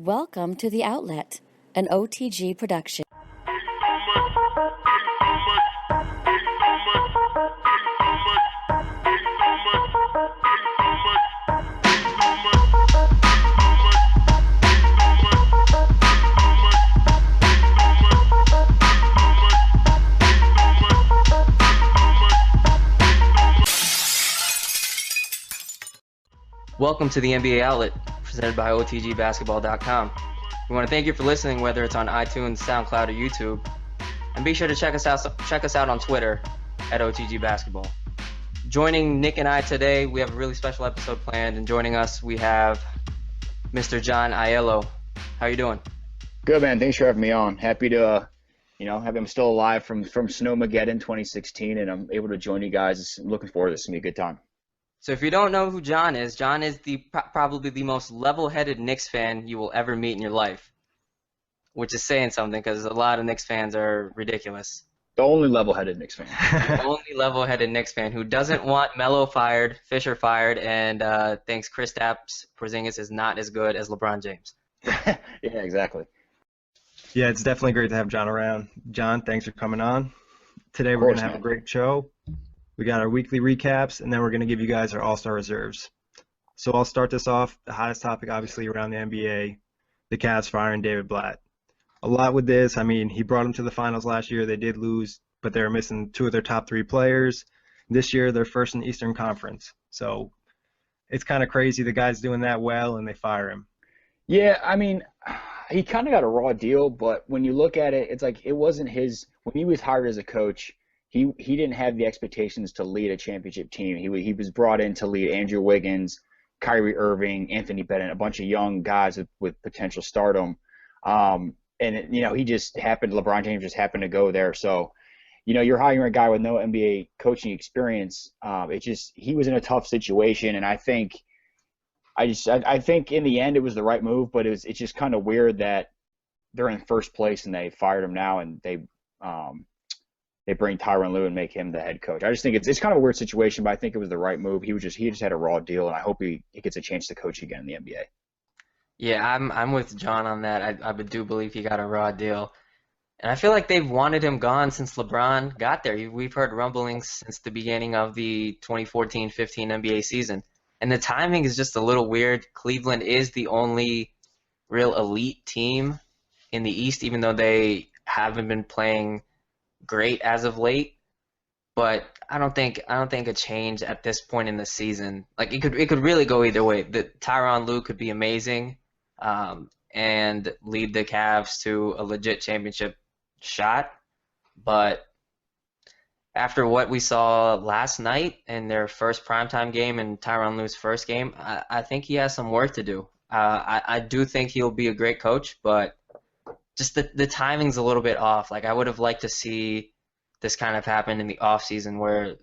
Welcome to The Outlet, an OTG production. Welcome to the NBA Outlet, presented by OTGBasketball.com. We want to thank you for listening, whether it's on iTunes, SoundCloud, or YouTube. And be sure to check us out on Twitter at OTGBasketball. Joining Nick and I today, we have a really special episode planned, and joining us, we have Mr. Joh Aiello. How are you doing? Good, man. Thanks for having me on. Happy to, I'm still alive from Snowmageddon 2016, and I'm able to join you guys. I'm looking forward to this. It's going to be a good time. So if you don't know who John is probably the most level-headed Knicks fan you will ever meet in your life, which is saying something because a lot of Knicks fans are ridiculous. The only level-headed Knicks fan. The only level-headed Knicks fan who doesn't want Melo fired, Fisher fired, and thinks Kristaps Porzingis is not as good as LeBron James. Yeah, exactly. Yeah, it's definitely great to have John around. John, thanks for coming on. Today we're going to have a great show. We got our weekly recaps, and then we're going to give you guys our all-star reserves. So I'll start this off. The hottest topic, obviously, around the NBA, the Cavs firing David Blatt. A lot with this. I mean, he brought them to the finals last year. They did lose, but they were missing two of their top three players. This year, they're first in the Eastern Conference. So it's kind of crazy. The guy's doing that well, and they fire him. Yeah, I mean, he kind of got a raw deal, but when you look at it, it's like it wasn't his – when he was hired as a coach – He didn't have the expectations to lead a championship team. He was brought in to lead Andrew Wiggins, Kyrie Irving, Anthony Bennett, a bunch of young guys with potential stardom. He just happened. LeBron James just happened to go there. So, you're hiring a guy with no NBA coaching experience. He was in a tough situation, and I think in the end it was the right move. But it's just kind of weird that they're in first place and they fired him now, and they bring Tyronn Lue and make him the head coach. I just think it's kind of a weird situation, but I think it was the right move. He just had a raw deal, and I hope he gets a chance to coach again in the NBA. Yeah, I'm with John on that. I do believe he got a raw deal. And I feel like they've wanted him gone since LeBron got there. We've heard rumblings since the beginning of the 2014-15 NBA season. And the timing is just a little weird. Cleveland is the only real elite team in the East, even though they haven't been playing great as of late, but I don't think a change at this point in the season. Like it could really go either way. The Tyronn Lue could be amazing, and lead the Cavs to a legit championship shot, but after what we saw last night in their first primetime game and Tyronn Lue's first game, I think he has some work to do. I do think he'll be a great coach, but just the timing's a little bit off. Like I would have liked to see this kind of happen in the off season where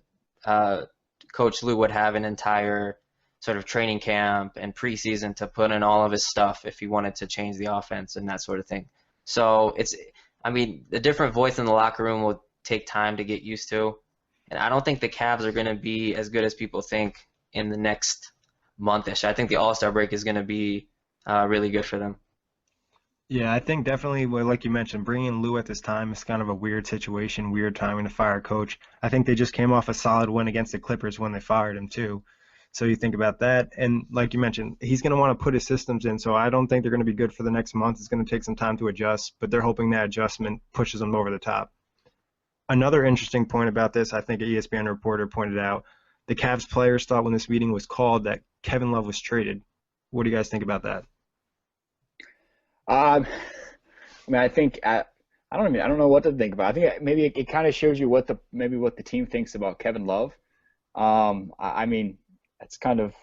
Coach Lue would have an entire sort of training camp and preseason to put in all of his stuff if he wanted to change the offense and that sort of thing. So the different voice in the locker room will take time to get used to, and I don't think the Cavs are going to be as good as people think in the next month-ish. I think the All-Star break is going to be really good for them. Yeah, I think definitely, like you mentioned, bringing Lue at this time is kind of a weird situation, weird timing to fire a coach. I think they just came off a solid win against the Clippers when they fired him too. So you think about that. And like you mentioned, he's going to want to put his systems in. So I don't think they're going to be good for the next month. It's going to take some time to adjust, but they're hoping that adjustment pushes them over the top. Another interesting point about this, I think an ESPN reporter pointed out, the Cavs players thought when this meeting was called that Kevin Love was traded. What do you guys think about that? I think I don't know what to think about. I think maybe it kind of shows you what the team thinks about Kevin Love. It's kind of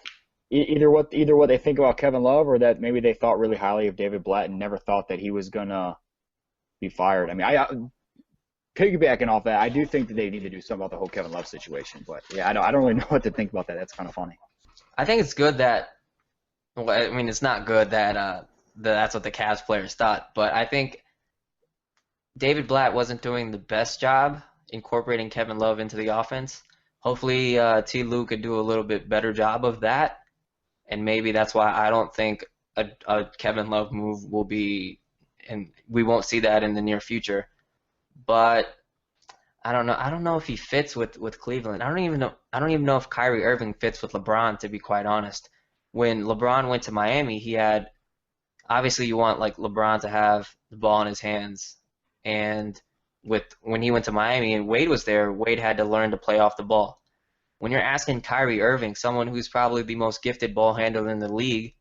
either what they think about Kevin Love, or that maybe they thought really highly of David Blatt and never thought that he was gonna be fired. Piggybacking off that, I do think that they need to do something about the whole Kevin Love situation. But yeah, I don't really know what to think about that. That's kind of funny. I think it's good that. Well, it's not good that that's what the Cavs players thought, but I think David Blatt wasn't doing the best job incorporating Kevin Love into the offense. Hopefully T. Lue could do a little bit better job of that, and maybe that's why I don't think a Kevin Love move will be, and we won't see that in the near future. But I don't know. I don't know if he fits with Cleveland. I don't even know. I don't even know if Kyrie Irving fits with LeBron, to be quite honest. When LeBron went to Miami, he had obviously you want like LeBron to have the ball in his hands, and when he went to Miami and Wade was there, Wade had to learn to play off the ball. When you're asking Kyrie Irving, someone who's probably the most gifted ball handler in the league,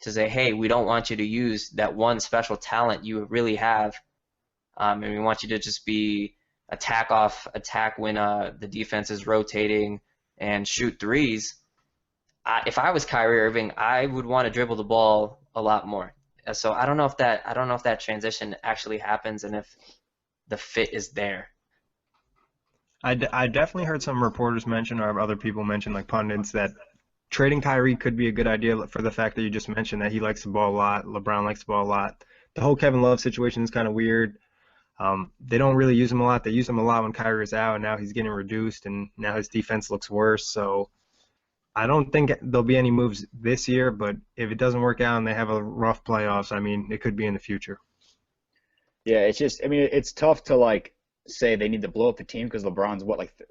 to say, hey, we don't want you to use that one special talent you really have, and we want you to just be attack when the defense is rotating and shoot threes. If I was Kyrie Irving, I would want to dribble the ball a lot more. So I don't know if that transition actually happens and if the fit is there. I definitely heard some reporters mention, or other people mention, like pundits, that trading Kyrie could be a good idea for the fact that you just mentioned that he likes the ball a lot, LeBron likes the ball a lot. The whole Kevin Love situation is kind of weird. They don't really use him a lot. They use him a lot when Kyrie is out, and now he's getting reduced, and now his defense looks worse. So I don't think there'll be any moves this year, but if it doesn't work out and they have a rough playoffs, I mean, it could be in the future. Yeah, it's just, I mean, it's tough to like say they need to blow up the team because LeBron's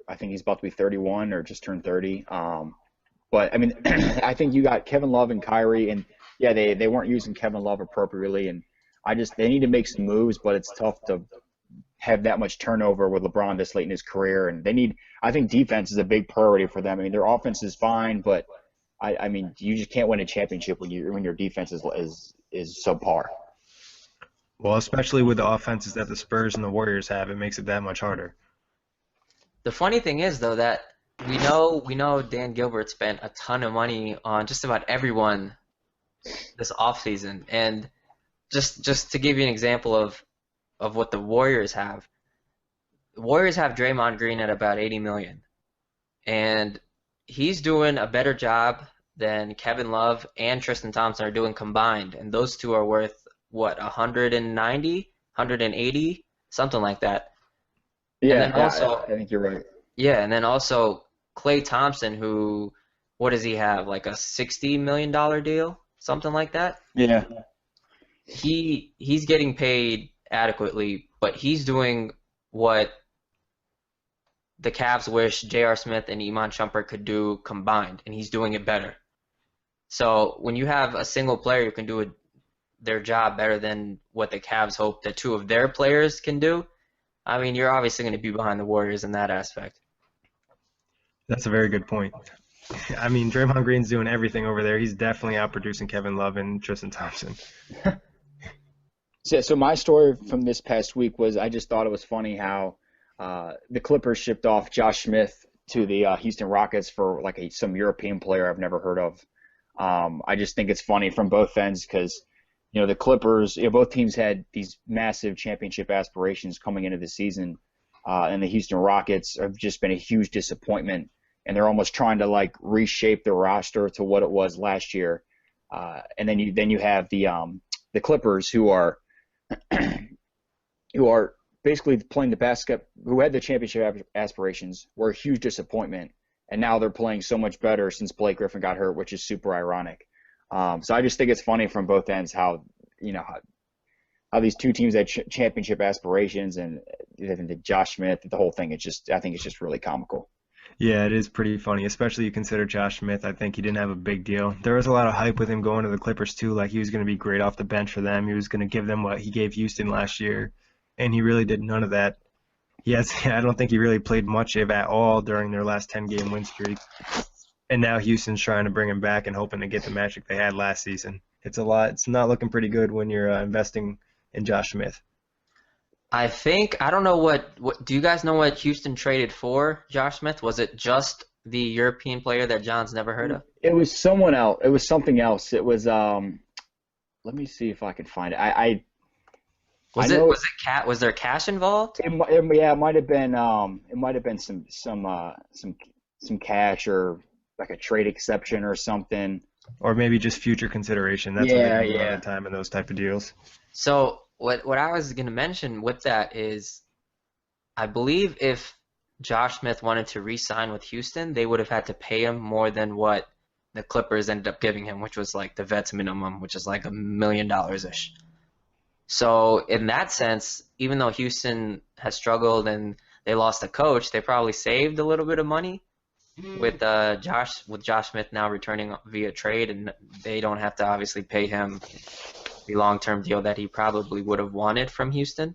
I think he's about to be 31 or just turned 30. But I mean, I think you got Kevin Love and Kyrie, and yeah, they weren't using Kevin Love appropriately, and they need to make some moves, but it's tough to have that much turnover with LeBron this late in his career, and I think defense is a big priority for them. I mean, their offense is fine, but I mean, you just can't win a championship when your defense is subpar. Well, especially with the offenses that the Spurs and the Warriors have, it makes it that much harder. The funny thing is, though, that we know Dan Gilbert spent a ton of money on just about everyone this offseason. And just to give you an example of what the Warriors have, the Warriors have Draymond Green at about 80 million. And he's doing a better job than Kevin Love and Tristan Thompson are doing combined. And those two are worth, what, 190, 180, something like that. Yeah, and then also, I think you're right. yeah, and then also Klay Thompson, who, what does he have, like a $60 million deal, something like that? Yeah. He's getting paid adequately, but he's doing what the Cavs wish J.R. Smith and Iman Shumpert could do combined, and he's doing it better. So when you have a single player who can do their job better than what the Cavs hope that two of their players can do, I mean, you're obviously going to be behind the Warriors in that aspect. That's a very good point. I mean, Draymond Green's doing everything over there. He's definitely outproducing Kevin Love and Tristan Thompson. So my story from this past week was I just thought it was funny how the Clippers shipped off Josh Smith to the Houston Rockets for like some European player I've never heard of. I just think it's funny from both ends because, you know, the Clippers, both teams had these massive championship aspirations coming into the season, and the Houston Rockets have just been a huge disappointment, and they're almost trying to like reshape their roster to what it was last year. And then you have the Clippers who are basically playing the basket, who had the championship aspirations, were a huge disappointment, and now they're playing so much better since Blake Griffin got hurt, which is super ironic. So I just think it's funny from both ends how these two teams had championship aspirations, and the Josh Smith, the whole thing. I think it's just really comical. Yeah, it is pretty funny, especially you consider Josh Smith. I think he didn't have a big deal. There was a lot of hype with him going to the Clippers too, like he was going to be great off the bench for them. He was going to give them what he gave Houston last year, and he really did none of that. I don't think he really played much of at all during their last 10-game win streak. And now Houston's trying to bring him back and hoping to get the magic they had last season. It's a lot. It's not looking pretty good when you're investing in Josh Smith. I don't know what do you guys know what Houston traded for Josh Smith? Was it just the European player that John's never heard of? It was someone else. It was something else. It was let me see if I can find it. Was there cash involved? It might have been some cash or like a trade exception or something. Or maybe just future consideration. That's what they do all the time in those type of deals. So what I was going to mention with that is, I believe if Josh Smith wanted to re-sign with Houston, they would have had to pay him more than what the Clippers ended up giving him, which was like the vet's minimum, which is like $1 million-ish. So in that sense, even though Houston has struggled and they lost a coach, they probably saved a little bit of money with Josh Smith now returning via trade, and they don't have to obviously pay him the long-term deal that he probably would have wanted from Houston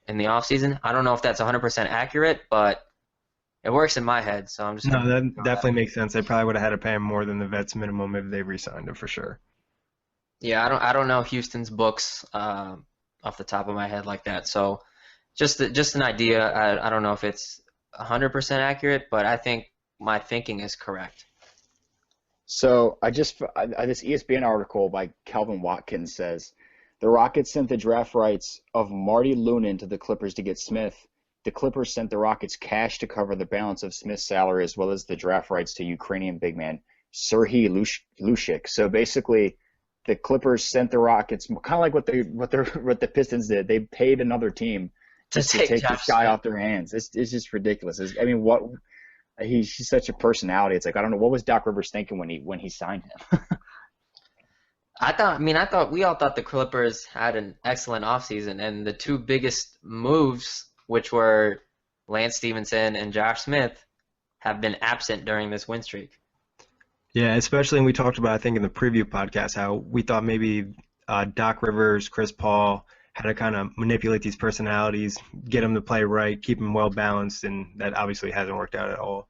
in the offseason. I don't know if that's 100% accurate, but it works in my head, so I'm just No, gonna that definitely makes sense. They probably would have had to pay him more than the vet's minimum if they re-signed him for sure. Yeah, I don't know Houston's books off the top of my head like that. So just an idea. I don't know if it's 100% accurate, but I think my thinking is correct. So this ESPN article by Calvin Watkins says the Rockets sent the draft rights of Marty Lunin to the Clippers to get Smith. The Clippers sent the Rockets cash to cover the balance of Smith's salary as well as the draft rights to Ukrainian big man Serhiy Lushik. So basically, the Clippers sent the Rockets kind of like what the Pistons did. They paid another team To just to take take Josh this guy Smith. off their hands. It's just ridiculous. I mean, what he's such a personality. It's like I don't know what was Doc Rivers thinking when he signed him. We all thought the Clippers had an excellent offseason, and the two biggest moves, which were Lance Stevenson and Josh Smith, have been absent during this win streak. Yeah, especially when we talked about, I think, in the preview podcast, how we thought maybe Doc Rivers, Chris Paul had to kind of manipulate these personalities, get them to play right, keep them well balanced, and that obviously hasn't worked out at all.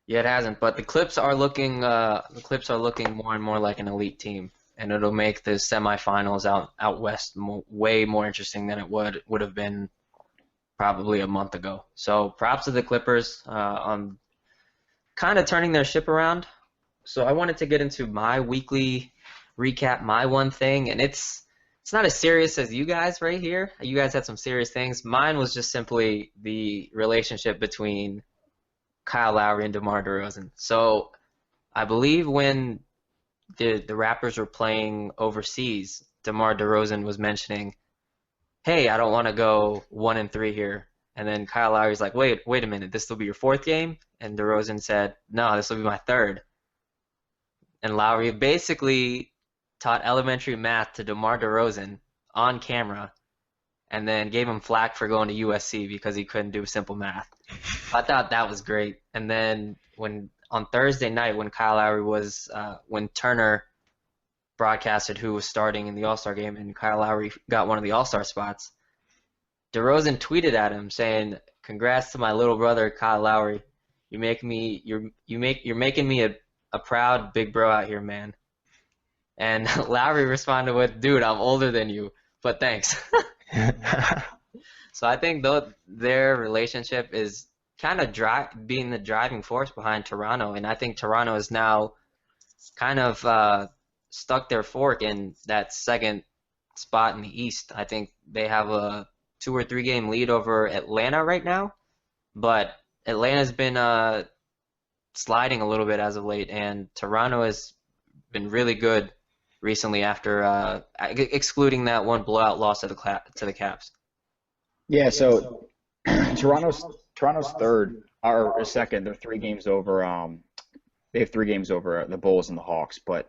Yeah, it hasn't, but the Clips are looking more and more like an elite team, and it'll make the semifinals out west way more interesting than it would have been probably a month ago. So props to the Clippers on kind of turning their ship around. So I wanted to get into my weekly recap, my one thing, and it's not as serious as you guys right here. You guys had some serious things. Mine was just simply the relationship between Kyle Lowry and DeMar DeRozan. So I believe when the Raptors were playing overseas, DeMar DeRozan was mentioning, "Hey, I don't want to go 1-3 here." And then Kyle Lowry's like, "Wait a minute, this will be your fourth game?" And DeRozan said, "No, this will be my third." And Lowry basically taught elementary math to DeMar DeRozan on camera and then gave him flack for going to USC because he couldn't do simple math. I thought that was great. And then on Thursday night when Kyle Lowry when Turner broadcasted who was starting in the All-Star game and Kyle Lowry got one of the All-Star spots, DeRozan tweeted at him saying, "Congrats to my little brother Kyle Lowry. You're making me a proud big bro out here, man." And Lowry responded with, "Dude, I'm older than you, but thanks." So I think though their relationship is kind of being the driving force behind Toronto, and I think Toronto is now kind of stuck their fork in that second spot in the East. I think they have a 2 or 3 game lead over Atlanta right now, but Atlanta's been sliding a little bit as of late, and Toronto has been really good recently after excluding that one blowout loss to the Caps. Yeah, so Toronto's third or second. They're 3 games over. They have 3 games over the Bulls and the Hawks. But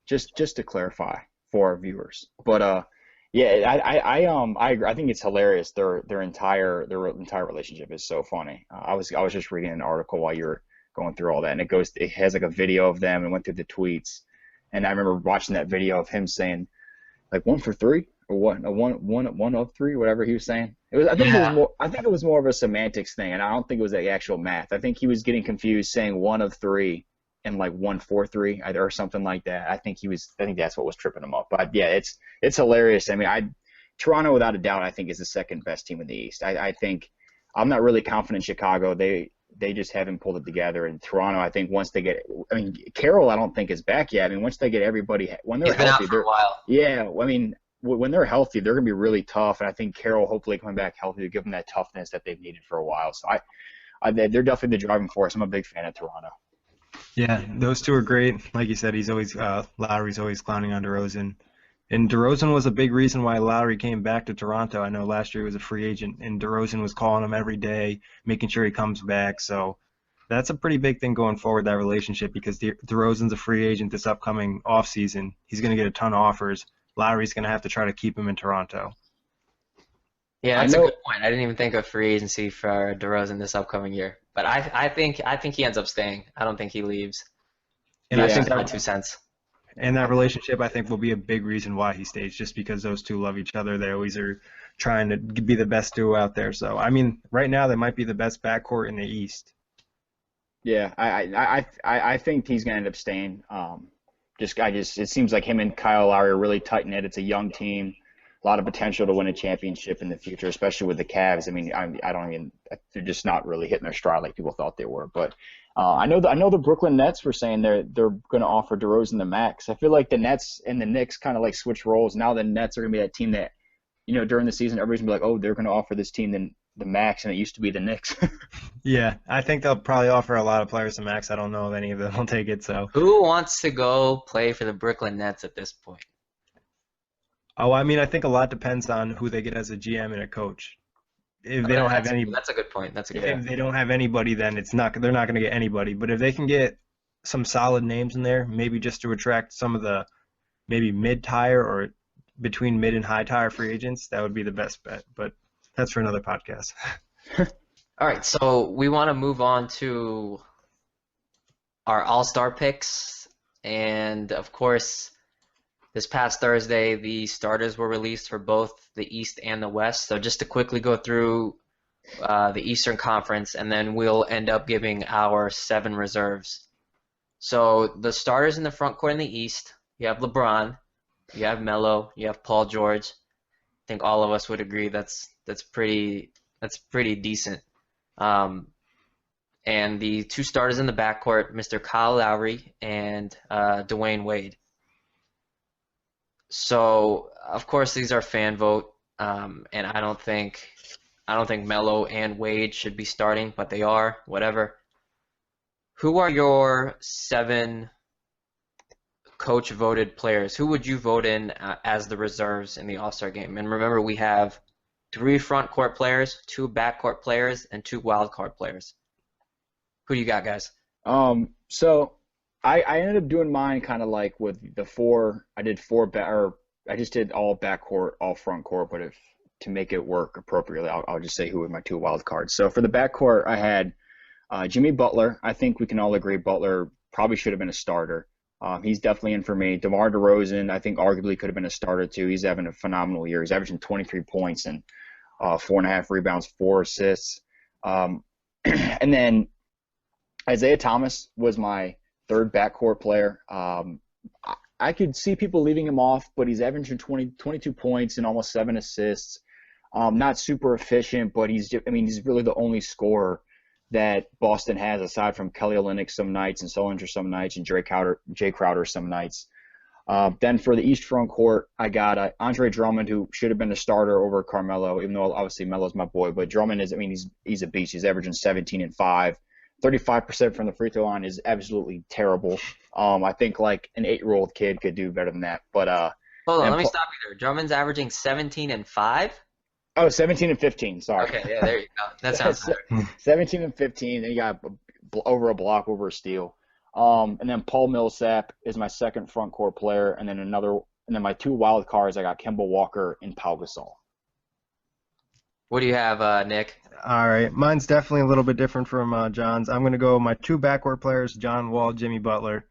just to clarify for our viewers, but yeah, I agree. I think it's hilarious. Their entire relationship is so funny. I was just reading an article while you were going through all that, and it has like a video of them and went through the tweets, and I remember watching that video of him saying like 1 for 3 or one of 3, whatever he was saying. I think it was more of a semantics thing, and I don't think it was the actual math. I think he was getting confused saying 1 of 3 and like 1 for 3 or something like that. I think that's what was tripping him up. But yeah, it's hilarious. I mean, Toronto without a doubt I think is the second best team in the East. I think I'm not really confident in Chicago. They just haven't pulled it together. And Toronto, I think once they get, I mean, Carroll, I don't think is back yet. I mean, once they get everybody, when they're He's been healthy, out for a while. yeah. I mean, when they're healthy, they're going to be really tough. And I think Carroll hopefully coming back healthy to give them that toughness that they've needed for a while. So they're definitely the driving force. I'm a big fan of Toronto. Yeah, those two are great. Like you said, Lowry's always clowning on DeRozan. And DeRozan was a big reason why Lowry came back to Toronto. I know last year he was a free agent, and DeRozan was calling him every day, making sure he comes back. So That's a pretty big thing going forward, that relationship, because DeRozan's a free agent this upcoming offseason. He's going to get a ton of offers. Lowry's going to have to try to keep him in Toronto. Yeah, I that's a know. good point. I didn't even think of free agency for DeRozan this upcoming year, but I think he ends up staying. I don't think he leaves. And I That's Yeah, think just my 2 cents. that relationship, I think, will be a big reason why he stays, just because those two love each other. They always are trying to be the best duo out there. So, I mean, right now they might be the best backcourt in the East. yeah. I think he's gonna end up staying. It seems like him and Kyle Lowry are really tight knit. It's a young team, a lot of potential to win a championship in the future, especially with the Cavs. I mean, I don't even they're just not really hitting their stride like people thought they were. But I know the Brooklyn Nets were saying they're going to offer DeRozan the max. I feel like the Nets and the Knicks kind of like switch roles. Now the Nets are going to be that team that during the season everybody's gonna be like, oh, they're going to offer this team the max, and it used to be the Knicks. Yeah, I think they'll probably offer a lot of players the max. I don't know if any of them will take it. So, Who wants to go play for the Brooklyn Nets at this point? oh, I mean, I think a lot depends on who they get as a GM and a coach. If they don't have any, That's a good point. That's a good Yeah. point. if they don't have anybody, then they're not going to get anybody. But if they can get some solid names in there, maybe just to attract some of the maybe mid-tier or between mid and high-tier free agents, that would be the best bet. But that's for another podcast. All right, so we want to move on to our All-Star picks, and of course, this past Thursday, the starters were released for both the East and the West. So just to quickly go through the Eastern Conference, and then we'll end up giving our 7 reserves. So the starters in the front court in the East, you have LeBron, you have Melo, you have Paul George. I think all of us would agree that's pretty decent. And the 2 starters in the backcourt, Mr. Kyle Lowry and Dwayne Wade. So of course these are fan vote, and I don't think Melo and Wade should be starting, but they are. Whatever. Who are your 7 coach voted players? Who would you vote in as the reserves in the All-Star game? And remember, we have 3 front court players, 2 back court players, and 2 wild card players. Who do you got, guys? So I ended up doing mine kind of like with the 4. I did 4 I just did all backcourt, all front court, but if to make it work appropriately, I'll just say who were my 2 wild cards. So for the backcourt, I had Jimmy Butler. I think we can all agree Butler probably should have been a starter. He's definitely in for me. DeMar DeRozan, I think arguably could have been a starter too. He's having a phenomenal year. He's averaging 23 points and 4.5 rebounds, 4 assists. And then Isaiah Thomas was my 3rd backcourt player. I could see people leaving him off, but he's averaging 22 points and almost 7 assists. Not super efficient, but he's really the only scorer that Boston has aside from Kelly Olynyk some nights and Sullinger some nights and Jay Crowder some nights. Then for the East front court, I got Andre Drummond, who should have been a starter over Carmelo, even though obviously Melo's my boy. But Drummond he's a beast. He's averaging 17 and 5. 35% from the free throw line is absolutely terrible. I think like an 8-year-old kid could do better than that. But Hold on, let me stop you there. Drummond's averaging 17 and 5? Oh, 17 and 15. Sorry. Okay, yeah, there you go. That sounds better. 17 and 15. Then you got over a block, over a steal. And then Paul Millsap is my 2nd front court player, and then my 2 wild cards, I got Kemba Walker and Pau Gasol. What do you have, Nick? All right, mine's definitely a little bit different from John's. I'm going to go my 2 backcourt players, John Wall, Jimmy Butler.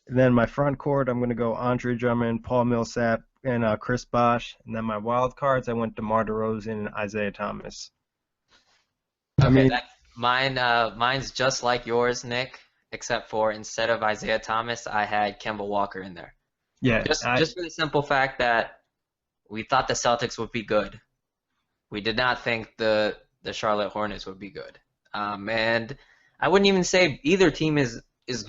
And then my front court, I'm going to go Andre Drummond, Paul Millsap, and Chris Bosh. And then my wild cards, I went DeMar DeRozan and Isaiah Thomas. Okay, mine's just like yours, Nick, except for instead of Isaiah Thomas, I had Kemba Walker in there. Yeah, Just for the simple fact that we thought the Celtics would be good. We did not think the Charlotte Hornets would be good. And I wouldn't even say either team is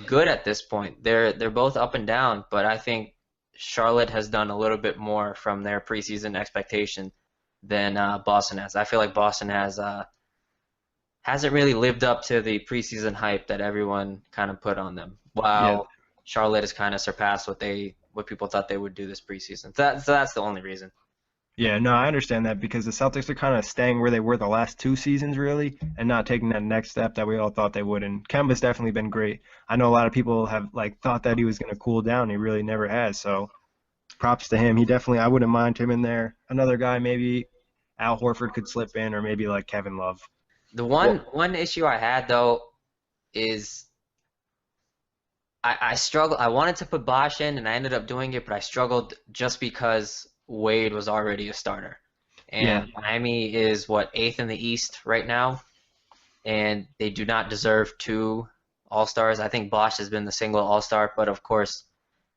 good at this point. They're both up and down, but I think Charlotte has done a little bit more from their preseason expectation than Boston has. I feel like Boston hasn't really lived up to the preseason hype that everyone kind of put on them, while Charlotte has kind of surpassed what people thought they would do this preseason. So that's the only reason. Yeah, no, I understand that because the Celtics are kind of staying where they were the last 2 seasons, really, and not taking that next step that we all thought they would. And Kemba's definitely been great. I know a lot of people have like thought that he was going to cool down. He really never has. So props to him. He definitely, I wouldn't mind him in there. Another guy, maybe Al Horford could slip in, or maybe like Kevin Love. The Well, one issue I had though is I struggled. I wanted to put Bosh in, and I ended up doing it, but I struggled just because Wade was already a starter. Yeah, And Miami is what, eighth in the East right now, and they do not deserve two All-Stars. I think Bosh has been the single All-Star, but of course,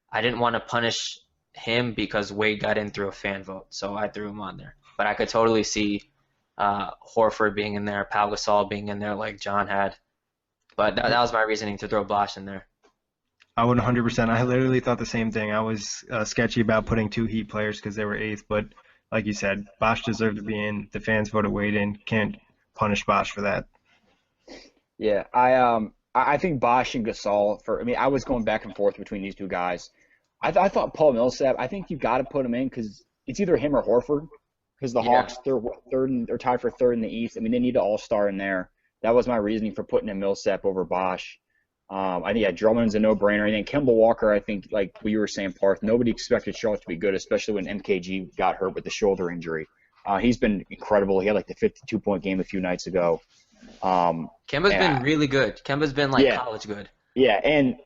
I didn't want to punish him because Wade got in through a fan vote, so I threw him on there. But I could totally see Horford being in there, Pau Gasol being in there like John had. But that was my reasoning to throw Bosh in there. I would 100%. I literally thought the same thing. I was sketchy about putting two Heat players because they were eighth, but like you said, Bosh deserved to be in. The fans voted Wade in. Can't punish Bosh for that. yeah, I think Bosh and Gasol for. I mean, I was going back and forth between these two guys. I thought Paul Millsap. I think you got to put him in because it's either him or Horford. Because the Yeah. Hawks, they're third and they're tied for third in the East. I mean, they need an All-Star in there. That was my reasoning for putting in Millsap over Bosh. I think Drummond's a no-brainer. I think Kemba Walker. I think like what you were saying, Parth. Nobody expected Charlotte to be good, especially when MKG got hurt with the shoulder injury. He's been incredible. He had like the 52-point game a few nights ago. Kemba's And been really good. Kemba's been like yeah, college good. yeah. And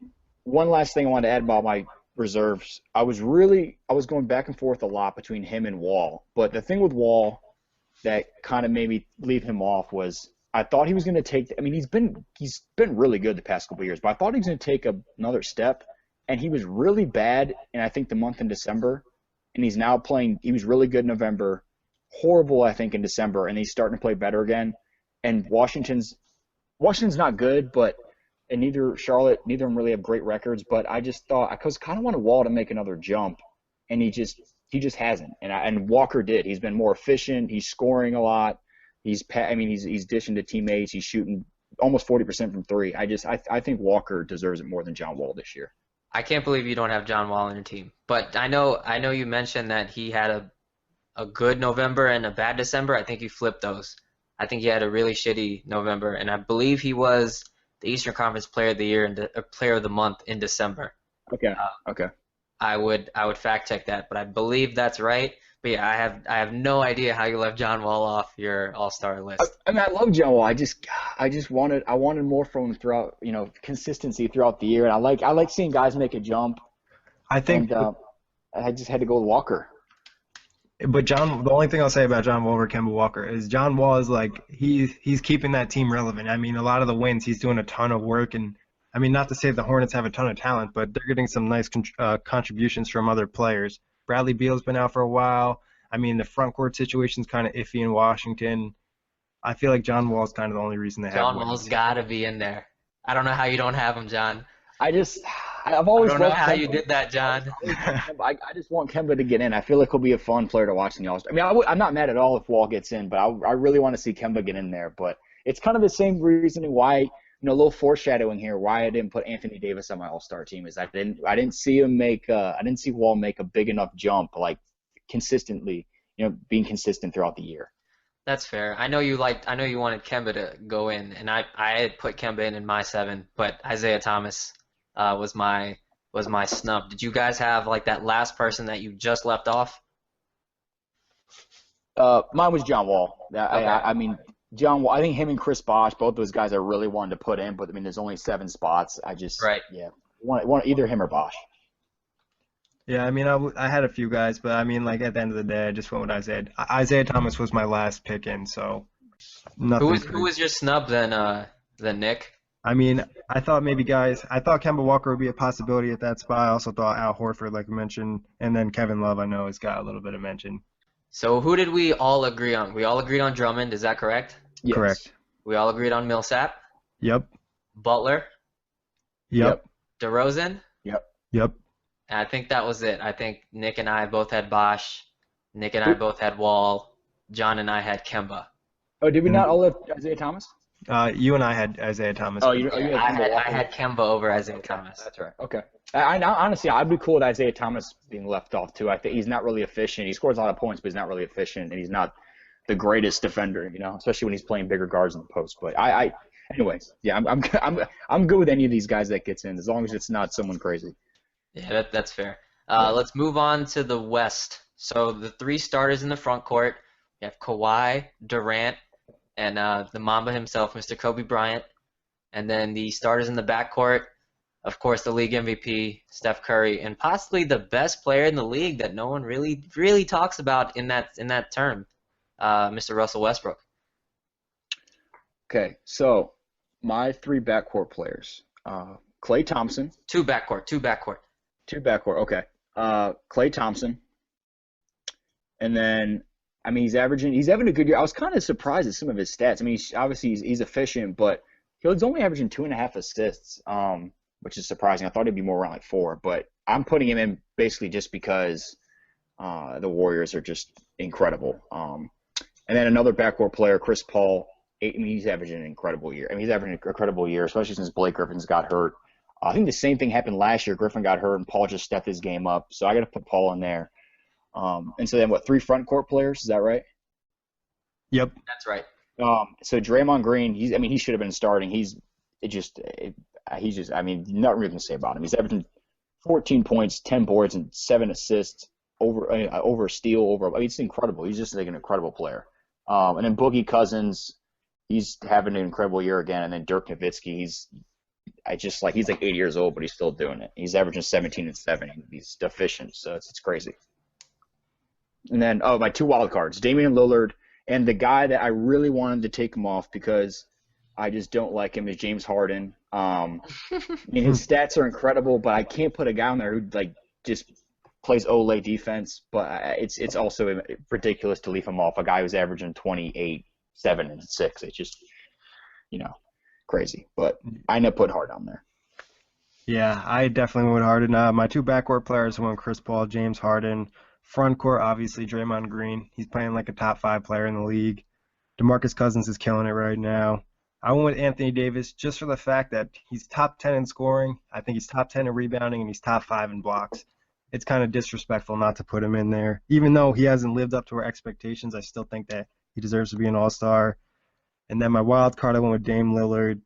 one last thing I wanted to add about my reserves. I was going back and forth a lot between him and Wall. But the thing with Wall that kind of made me leave him off was I thought he was going to take. I mean, he's been really good the past couple of years, but I thought he was going to take another step, and he was really bad. And I think the month in December, and he's now playing. He was really good in November, horrible I think in December, and he's starting to play better again. And Washington's not good, but and neither of them really have great records. But I just thought I kind of wanted Wall to make another jump, and he just hasn't. And Walker did. He's been more efficient. He's scoring a lot. He's dishing to teammates. He's shooting almost 40% from three. I think Walker deserves it more than John Wall this year. I can't believe you don't have John Wall on your team. But I know you mentioned that he had a good November and a bad December. I think you flipped those. I think he had a really shitty November, and I believe he was the Eastern Conference Player of the Year and Player of the Month in December. Okay. Okay. I would fact check that, but I believe that's right. But yeah, I have no idea how you left John Wall off your All-Star list. I mean, I love John Wall. I wanted more from him throughout, consistency throughout the year. And I like seeing guys make a jump. I think, And I just had to go with Walker. but the only thing I'll say about John Wall over Kemba Walker is John Wall is like he's keeping that team relevant. I mean, a lot of the wins, he's doing a ton of work, and I mean, not to say the Hornets have a ton of talent, but they're getting some nice contributions from other players. Bradley Beal's been out for a while. I mean, the front court situation's kind of iffy in Washington. I feel like John Wall's kind of the only reason they have John wins. Wall's got to be in there. I don't know how you don't have him, John. I've I always don't know loved how Kemba. you did that, John. I just want Kemba to get in. I feel like he'll be a fun player to watch in the All-Star. I mean, I'm not mad at all if Wall gets in, but I really want to see Kemba get in there. But it's kind of the same reasoning why, a little foreshadowing here, why I didn't put Anthony Davis on my All-Star team is I didn't see Wall make a big enough jump like consistently, being consistent throughout the year. That's fair. I know you wanted Kemba to go in, and I had put Kemba in my 7, but Isaiah Thomas was my snub. Did you guys have like that last person that you just left off? Mine was John Wall. Okay. I mean, John Wall. I think him and Chris Bosh, both those guys, I really wanted to put in, but I mean, there's only 7 spots. Right. Want either him or Bosh. Yeah, I mean, I had a few guys, but I mean, like at the end of the day, I just went with Isaiah. Isaiah Thomas was my last pick in, so nothing. Who was your snub then Nick? I mean, I thought Kemba Walker would be a possibility at that spot. I also thought Al Horford, like I mentioned, and then Kevin Love, I know, has got a little bit of mention. So who did we all agree on? We all agreed on Drummond, is that correct? Yes. Correct. We all agreed on Millsap, Yep. Butler, Yep. DeRozan, Yep. and I think that was it. I think Nick and I both had Bosh, Nick and I both had Wall, John and I had Kemba. Oh, did we not all have Isaiah Thomas? You and I had Isaiah Thomas. Oh, Yeah, you had Kemba I Walker. had Kemba over Isaiah Okay, Thomas. that's right. Okay. Honestly, I'd be cool with Isaiah Thomas being left off too. I think he's not really efficient. He scores a lot of points, but he's not really efficient, and he's not the greatest defender, especially when he's playing bigger guards in the post. But anyways, yeah, I'm good with any of these guys that gets in as long as it's not someone crazy. Yeah, that's fair. Yeah. Let's move on to the West. So the three starters in the front court, we have Kawhi, Durant, and the Mamba himself, Mr. Kobe Bryant. And then the starters in the backcourt, of course, the league MVP, Steph Curry, and possibly the best player in the league that no one really talks about in that term, Mr. Russell Westbrook. Okay, so my three backcourt players: Klay Thompson. Two backcourt. Two backcourt. Okay. Klay Thompson, and then he's having a good year. I was kind of surprised at some of his stats. I mean, he's efficient, but he's only averaging 2.5 assists, which is surprising. I thought he'd be more around like 4, but I'm putting him in basically just because the Warriors are just incredible. And then another backcourt player, Chris Paul. He's averaging an incredible year. He's averaging an incredible year, especially since Blake Griffin's got hurt. I think the same thing happened last year. Griffin got hurt, and Paul just stepped his game up. So I got to put Paul in there. And so then, three front court players? Is that right? Yep. That's right. So Draymond Green, he should have been starting. Nothing really to say about him. He's averaging 14 points, 10 boards, and 7 assists over a steal. It's incredible. He's just like an incredible player. And then Boogie Cousins, he's having an incredible year again. And then Dirk Nowitzki, he's like 80 years old, but he's still doing it. He's averaging 17 and 7. He's efficient, so it's crazy. And then my two wild cards, Damian Lillard, and the guy that I really wanted to take him off because I just don't like him is James Harden. His stats are incredible, but I can't put a guy on there who just plays Olay defense. But it's also ridiculous to leave him off. A guy who's averaging 28, 7, and 6. It's just crazy. But I end up putting Harden on there. Yeah, I definitely went Harden. My two backcourt players went Chris Paul, James Harden. Front court, obviously, Draymond Green. He's playing like a top 5 player in the league. DeMarcus Cousins is killing it right now. I went with Anthony Davis just for the fact that he's top 10 in scoring. I think he's top 10 in rebounding, and he's top 5 in blocks. It's kind of disrespectful not to put him in there. Even though he hasn't lived up to our expectations, I still think that he deserves to be an all-star. And then my wild card, I went with Dame Lillard.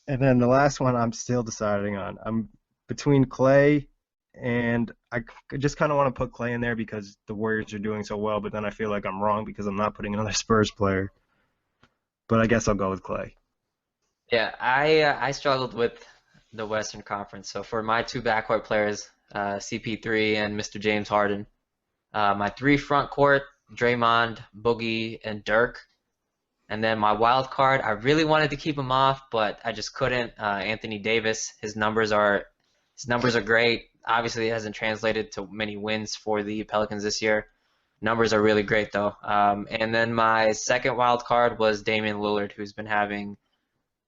And then the last one I'm still deciding on. I'm between Klay and I just kind of want to put Klay in there because the Warriors are doing so well, but then I feel like I'm wrong because I'm not putting another Spurs player. But I guess I'll go with Klay. Yeah, I struggled with the Western Conference. So for my two backcourt players, CP3 and Mr. James Harden, my three front court, Draymond, Boogie, and Dirk. And then my wild card, I really wanted to keep him off, but I just couldn't. Anthony Davis, his numbers are great. Obviously, it hasn't translated to many wins for the Pelicans this year. Numbers are really great, though. And then my second wild card was Damian Lillard, who's been having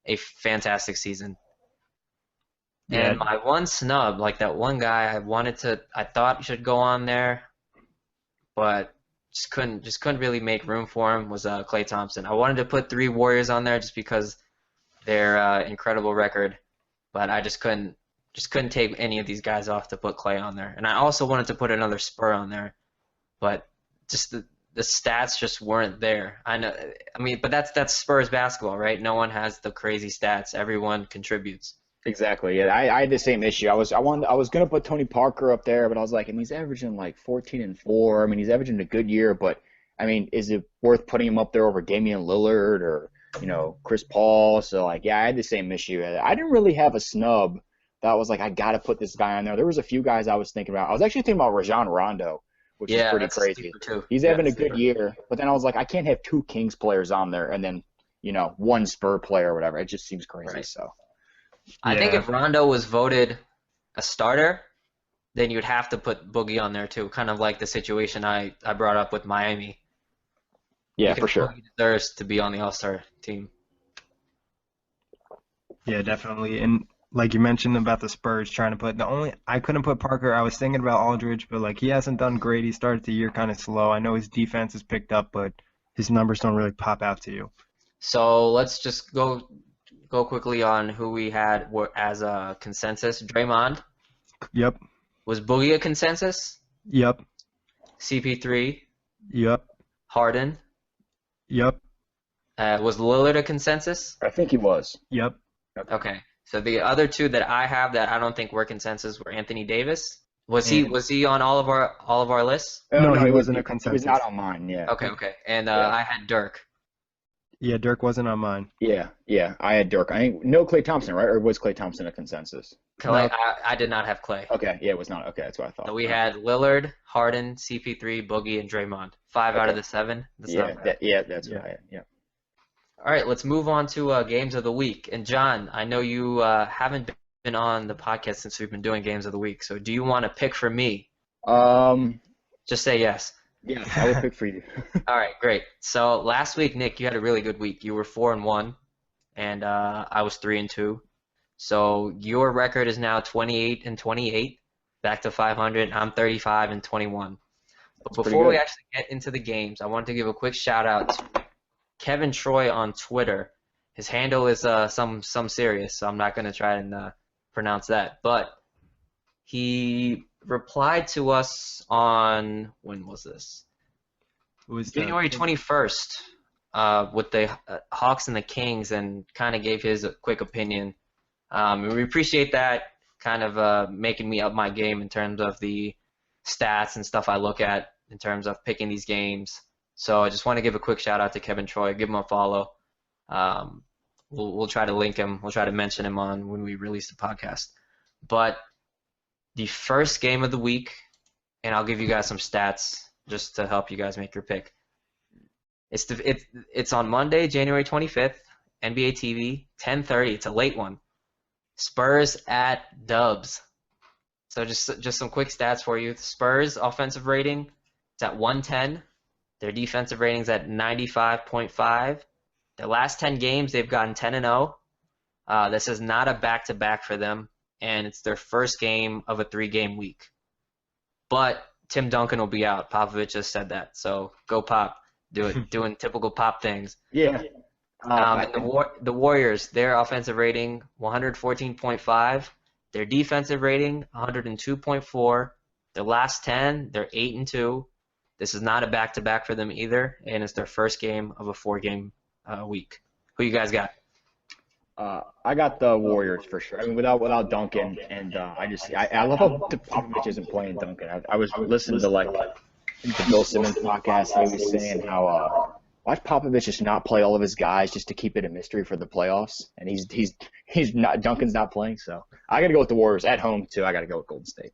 a fantastic season. Yeah. And my one snub, like that one guy I thought should go on there, but just couldn't really make room for him, was Klay Thompson. I wanted to put 3 Warriors on there just because their incredible record, but I just couldn't take any of these guys off to put Klay on there. And I also wanted to put another Spur on there, but just the stats just weren't there. But that's Spurs basketball, right? No one has the crazy stats. Everyone contributes. Exactly. Yeah, I had the same issue. I was gonna put Tony Parker up there, but I was like, he's averaging like 14 and 4. He's averaging a good year, but is it worth putting him up there over Damian Lillard or Chris Paul? So I had the same issue. I didn't really have a snub that was like I gotta put this guy on there. There was a few guys I was thinking about. I was actually thinking about Rajon Rondo, which is pretty crazy. He's having a good year, but then I was like, I can't have 2 Kings players on there and then 1 Spur player or whatever. It just seems crazy. Right. So. I think if Rondo was voted a starter, then you'd have to put Boogie on there too, kind of like the situation I brought up with Miami. Yeah, Because for sure. Boogie deserves to be on the All-Star team. Yeah, definitely. And like you mentioned about the Spurs trying to put I couldn't put Parker. I was thinking about Aldridge, but he hasn't done great. He started the year kind of slow. I know his defense is picked up, but his numbers don't really pop out to you. So let's just go quickly on who we had as a consensus. Draymond. Yep. Was Boogie a consensus? Yep. CP3. Yep. Harden. Yep. Was Lillard a consensus? I think he was. Yep. Okay. So the other two that I have that I don't think were consensus were Anthony Davis. Was he on all of our lists? No, he he wasn't a He was consensus. not on mine. Yeah. Okay. And Yeah. I had Dirk. Yeah, Dirk wasn't on mine. Yeah. I had Dirk. I think no Klay Thompson, right? Or was Klay Thompson a consensus? Clay, I did not have Clay. Okay. Yeah, it was not. Okay, that's what I thought. So we had Lillard, Harden, CP3, Boogie, and Draymond. 5 out of the 7. That's not bad. That's what I had. Yeah. All right, let's move on to games of the week. And John, I know you haven't been on the podcast since we've been doing games of the week. So do you want to pick for me? Just say yes. Yeah, I would pick for you. All right, great. So last week, Nick, you had a really good week. You were 4-1, and I was 3-2. So your record is now 28-28, back to 500. I'm 35-21. But pretty before we good. actually get into the games, I wanted to give a quick shout out to Kevin Troy on Twitter. His handle is some serious, so I'm not going to try and pronounce that. But he replied to us on, when was this? It was January 21st with the Hawks and the Kings, and kind of gave his quick opinion. And we appreciate that, kind of making me up my game in terms of the stats and stuff I look at in terms of picking these games. So I just want to give a quick shout out to Kevin Troy. Give him a follow. We'll try to link him. We'll try to mention him on when we release the podcast. But the first game of the week, and I'll give you guys some stats just to help you guys make your pick. It's on Monday, January 25th, NBA TV, 10:30. It's a late one. Spurs at Dubs. So just some quick stats for you. Spurs offensive rating, it's at 110. Their defensive rating's at 95.5. Their last 10 games, they've gotten 10-0. This is not a back-to-back for them, and it's their first game of a 3-game week. But Tim Duncan will be out. Popovich just said that. So go Pop. Doing typical Pop things. Yeah. And the Warriors, their offensive rating, 114.5. Their defensive rating, 102.4. Their last 10, they're 8-2. This is not a back-to-back for them either, and it's their first game of a 4-game week. Who you guys got? I got the Warriors for sure. I mean, without Duncan, and I love how Popovich isn't playing Duncan. I was listening to the Bill Simmons podcast, and he was saying how watch Popovich just not play all of his guys just to keep it a mystery for the playoffs, and he's not Duncan's not playing, so I got to go with the Warriors at home too. I got to go with Golden State.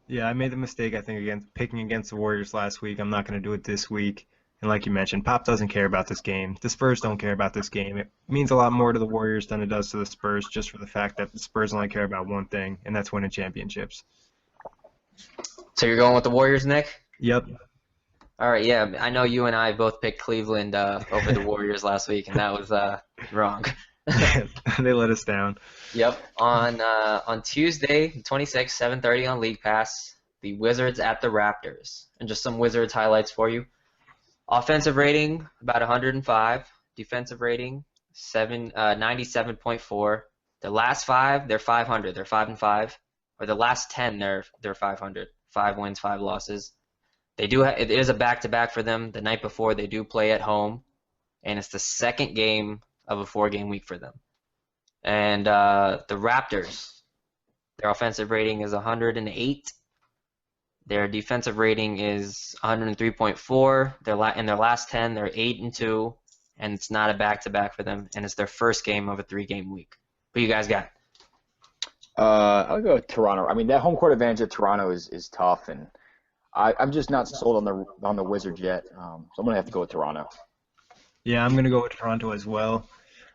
Yeah, I made the mistake, I think, picking against the Warriors last week. I'm not going to do it this week. And like you mentioned, Pop doesn't care about this game. The Spurs don't care about this game. It means a lot more to the Warriors than it does to the Spurs, just for the fact that the Spurs only care about one thing, and that's winning championships. So you're going with the Warriors, Nick? Yep. All right, yeah. I know you and I both picked Cleveland over the Warriors last week, and that was wrong. They let us down. Yep. On Tuesday, 26th, 7:30 on League Pass, the Wizards at the Raptors. And just some Wizards highlights for you. Offensive rating, about 105. Defensive rating, 97.4. The last 5, they're 500. They're 5-5. Or the last 10, they're 500. 5 wins, 5 losses. It is a back-to-back for them. The night before, they do play at home. And it's the second game of a 4-game week for them. And the Raptors, their offensive rating is 108. Their defensive rating is 103.4. In their last 10, they're 8-2, and it's not a back-to-back for them. And it's their first game of a 3-game week. Who you guys got? I'll go with Toronto. I mean, that home court advantage of Toronto is tough, and I'm just not sold on the Wizards yet. So I'm gonna have to go with Toronto. Yeah, I'm going to go with Toronto as well.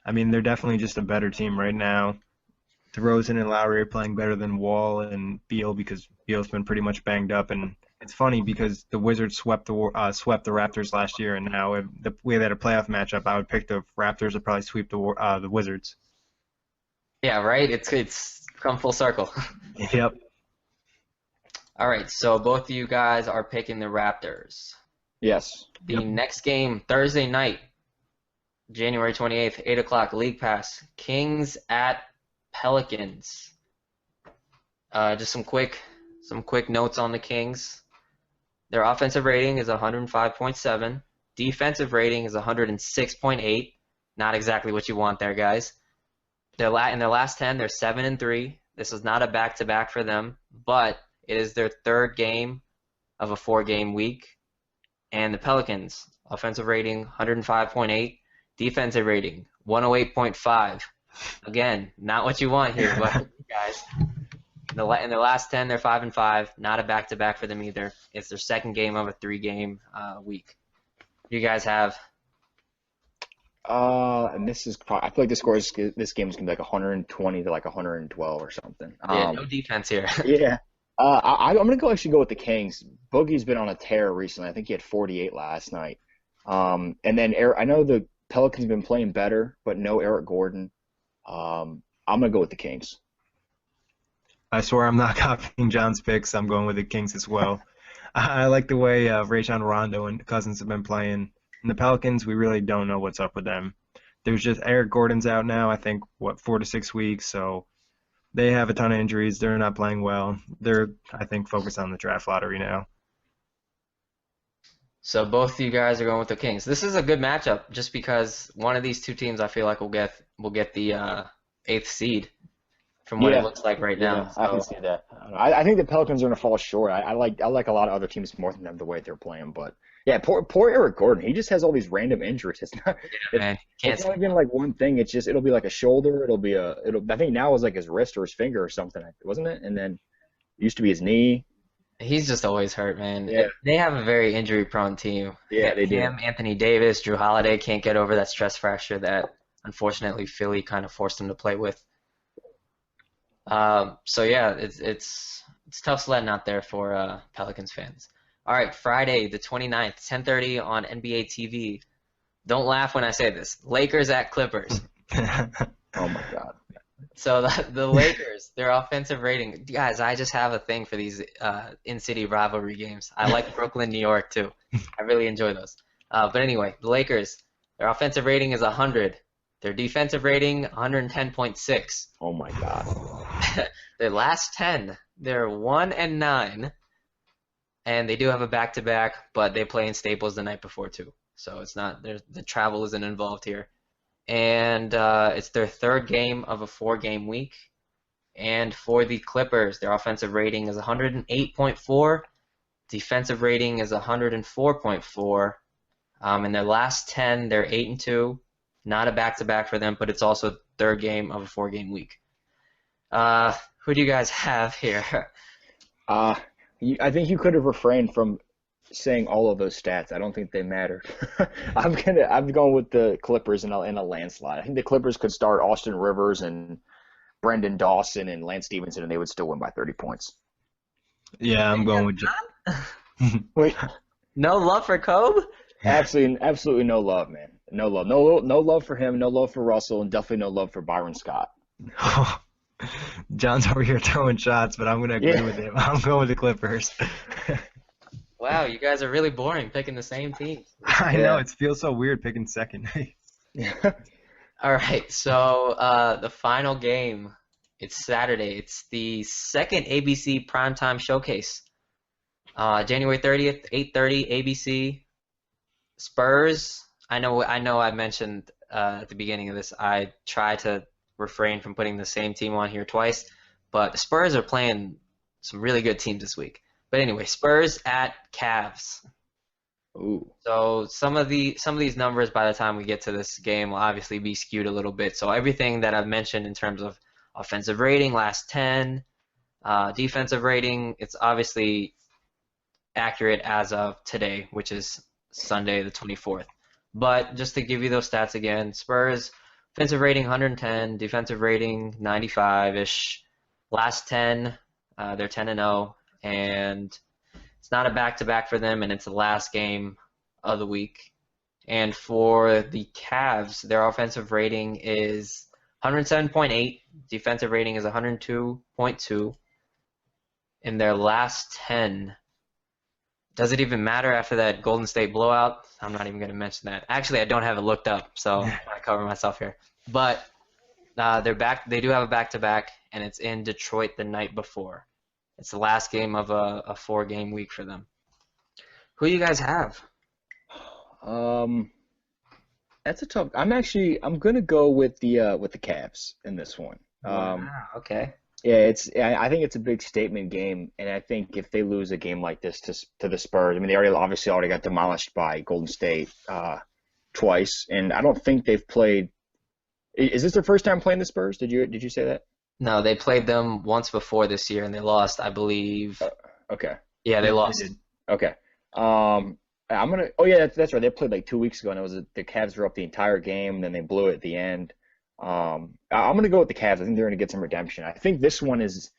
I mean, they're definitely just a better team right now. DeRozan and Lowry are playing better than Wall and Beal because Beal's been pretty much banged up. And it's funny because the Wizards swept the Raptors last year, and now if we had a playoff matchup, I would pick the Raptors to probably sweep the Wizards. Yeah, right? It's come full circle. Yep. All right, so both of you guys are picking the Raptors. Yes. The next game, Thursday night, January 28th, 8 o'clock, League Pass. Kings at Pelicans. Just some quick notes on the Kings. Their offensive rating is 105.7. Defensive rating is 106.8. Not exactly what you want there, guys. In their last 10, they're 7-3. This is not a back-to-back for them, but it is their third game of a 4-game week. And the Pelicans, offensive rating 105.8, defensive rating 108.5. Again, not what you want here, but guys, in their last 10, they're 5-5. Not a back-to-back for them either. It's their second game of a 3-game week. You guys have? And this is probably, I feel like this game is gonna be like 120 to like 112 or something. Yeah, no defense here. Yeah. I'm gonna go with the Kings. Boogie's been on a tear recently. I think he had 48 last night. And then I know the Pelicans have been playing better, but no Eric Gordon. I'm gonna go with the Kings. I swear I'm not copying John's picks. I'm going with the Kings as well. I like the way Rajon Rondo and Cousins have been playing. And the Pelicans, we really don't know what's up with them. There's just Eric Gordon's out now, I think, 4 to 6 weeks, so they have a ton of injuries. They're not playing well. They're, I think, focused on the draft lottery now. So both of you guys are going with the Kings. This is a good matchup just because one of these two teams I feel like will get the 8th seed from what it looks like right now. Yeah, I can see that. I think the Pelicans are going to fall short. I like a lot of other teams more than them the way they're playing, but yeah, poor Eric Gordon. He just has all these random injuries. It's not. Man, It's not even like one thing. It'll be like a shoulder. I think now it's like his wrist or his finger or something, wasn't it? And then it used to be his knee. He's just always hurt, man. Yeah. They have a very injury-prone team. Yeah, they do. Him, Anthony Davis, Drew Holiday can't get over that stress fracture that unfortunately Philly kind of forced him to play with. So yeah, it's tough sledding out there for Pelicans fans. All right, Friday the 29th, 10:30 on NBA TV. Don't laugh when I say this. Lakers at Clippers. Oh my God. So the Lakers, their offensive rating, guys, I just have a thing for these in-city rivalry games. I like Brooklyn, New York too. I really enjoy those. But anyway, the Lakers, their offensive rating is 100. Their defensive rating 110.6. Oh my God. Their last 10, they're 1-9, and they do have a back-to-back, but they play in Staples the night before too. So it's not the travel isn't involved here. And it's their third game of a 4-game week. And for the Clippers, their offensive rating is 108.4. Defensive rating is 104.4. In their last 10, they're 8-2. Not a back-to-back for them, but it's also third game of a 4-game week. Who do you guys have here? I think you could have refrained from saying all of those stats. I don't think they matter. I'm going with the Clippers in a landslide. I think the Clippers could start Austin Rivers and Brendan Dawson and Lance Stevenson, and they would still win by 30 points. Yeah, I'm going with John. Wait, No love for Kobe? absolutely no love, man. No love. No love for him. No love for Russell, and definitely no love for Byron Scott. John's over here throwing shots, but I'm going to agree with him. I'm going with the Clippers. Wow, you guys are really boring picking the same team. I know, it feels so weird picking second. All right, so the final game, it's Saturday. It's the second ABC Primetime Showcase. January 30th, 8:30 ABC. Spurs. I know I mentioned at the beginning of this, I try to refrain from putting the same team on here twice, but the Spurs are playing some really good teams this week. But anyway, Spurs at Cavs. Ooh. So some of these numbers by the time we get to this game will obviously be skewed a little bit. So everything that I've mentioned in terms of offensive rating, last 10, defensive rating, it's obviously accurate as of today, which is Sunday the 24th. But just to give you those stats again, Spurs offensive rating 110, defensive rating 95-ish. Last 10, they're 10-0, and it's not a back-to-back for them, and it's the last game of the week. And for the Cavs, their offensive rating is 107.8, defensive rating is 102.2. In their last 10, Does it even matter after that Golden State blowout? I'm not even going to mention that. Actually, I don't have it looked up, so I cover myself here. But they're back. They do have a back-to-back, and it's in Detroit the night before. It's the last game of a 4-game week for them. Who do you guys have? That's a tough. I'm gonna go with the Cavs in this one. Wow, okay. Yeah, I think it's a big statement game, and I think if they lose a game like this to the Spurs, I mean, they obviously already got demolished by Golden State twice, and I don't think they've played. Is this their first time playing the Spurs? Did you say that? No, they played them once before this year, and they lost, I believe. Okay. Yeah, they lost. They did. Okay. I'm gonna. Oh yeah, that's right. They played like 2 weeks ago, and the Cavs were up the entire game, and then they blew it at the end. I'm gonna go with the Cavs. I think they're gonna get some redemption. I think this one's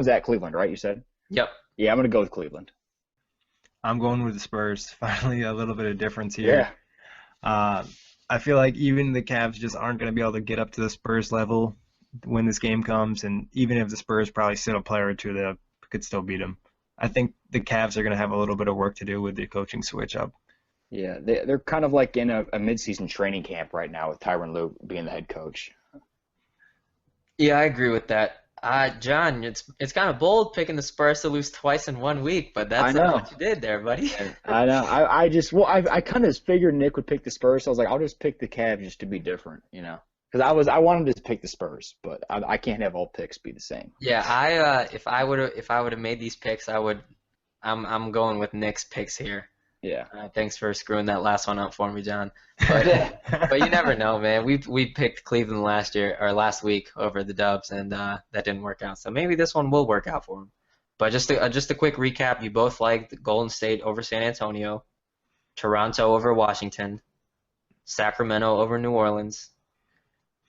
at Cleveland, right? You said? Yep. Yeah, I'm gonna go with Cleveland. I'm going with the Spurs. Finally, a little bit of difference here. Yeah. I feel like even the Cavs just aren't going to be able to get up to the Spurs level when this game comes, and even if the Spurs probably sit a player or two, they could still beat them. I think the Cavs are going to have a little bit of work to do with the coaching switch up. Yeah, they're kind of like in a midseason training camp right now with Tyronn Lue being the head coach. Yeah, I agree with that. John, it's kind of bold picking the Spurs to lose twice in 1 week, but that's not what you did there, buddy. I know. I kind of figured Nick would pick the Spurs, so I was like, I'll just pick the Cavs just to be different, you know. Because I wanted to pick the Spurs, but I can't have all picks be the same. Yeah, if I would have made these picks, I'm going with Nick's picks here. Yeah. Thanks for screwing that last one up for me, John. But you never know, man. We picked Cleveland last week over the Dubs, and that didn't work out. So maybe this one will work out for them. But just a quick recap: you both liked Golden State over San Antonio, Toronto over Washington, Sacramento over New Orleans,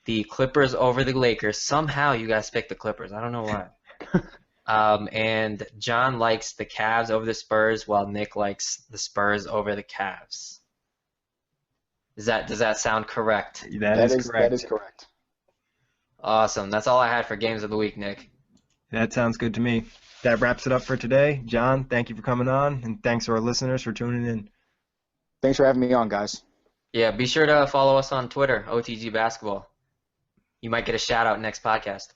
the Clippers over the Lakers. Somehow you guys picked the Clippers. I don't know why. And John likes the Cavs over the Spurs, while Nick likes the Spurs over the Cavs. Does that sound correct? That is correct. That is correct. Awesome. That's all I had for games of the week, Nick. That sounds good to me. That wraps it up for today. John, thank you for coming on, and thanks to our listeners for tuning in. Thanks for having me on, guys. Yeah, be sure to follow us on Twitter, OTG Basketball. You might get a shout out next podcast.